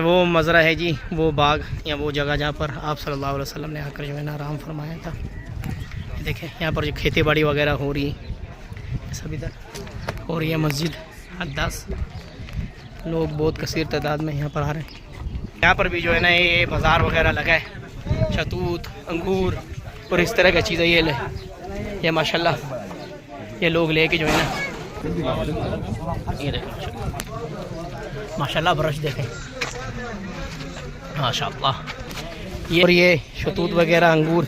वो मज़रा है जी, वो बाग या वो जगह जहाँ पर आप सल्लल्लाहु अलैहि वसल्लम ने आकर जो है ना आराम फरमाया था। देखें यहाँ पर जो खेती बाड़ी वगैरह हो रही है सब इधर हो रही है। मस्जिद अद्दास, लोग बहुत कसीर तादाद में यहाँ पर आ रहे हैं। यहाँ पर भी जो है ना ये बाज़ार वगैरह लगा है, शतूत, अंगूर और इस तरह की चीज़ें ये माशाल्लाह ये लोग लेके जो है ना, ये देखें माशाल्लाह ब्रश देखें माशाल्लाह। ये और ये शतूत वगैरह अंगूर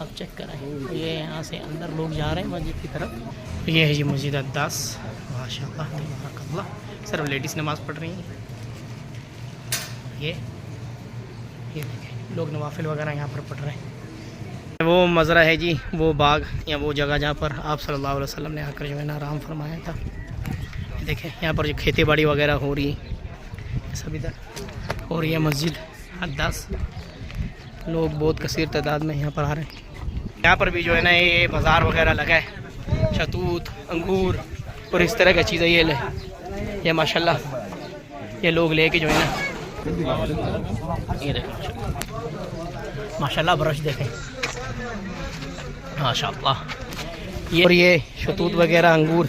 अब चेक करें। ये यहाँ से अंदर लोग जा रहे हैं मस्जिद की तरफ। ये है जी मस्जिद अद्दास माशाल्लाह तबारकल्लाह। सिर्फ लेडीज़ नमाज़ पढ़ रही हैं। ये देखें लोग नवाफिल वगैरह यहाँ पर पढ़ रहे हैं। वो मज़रा है जी, वो बाग या वो जगह जहाँ पर आप सल्लल्लाहु अलैहि वसल्लम ने आकर जो है ना आराम फरमाया था। देखें यहाँ पर जो खेती बाड़ी वगैरह हो रही है सब इधर हो रही है। मस्जिद अद्दास, लोग बहुत कसीर तादाद में यहाँ पर आ रहे हैं। यहाँ पर भी जो है ना ये बाज़ार वगैरह लगा है, शतूत, अंगूर और इस तरह की चीज़ें ये माशाल्लाह ये लोग लेके जो है ना, ये देखें माशाल्लाह ब्रश देखें माशाल्लाह। ये और ये शतूत वगैरह अंगूर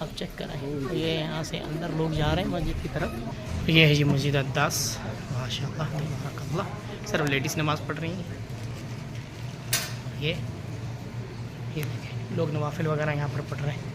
अब चेक करें। ये यहाँ से अंदर लोग जा रहे हैं मस्जिद की तरफ। ये है जी मस्जिद अद्दास माशाल्लाह तबारकल्लाह। सिर्फ लेडीज़ नमाज़ पढ़ रही हैं। ये देखें लोग नवाफिल वगैरह यहाँ पर पढ़ रहे हैं।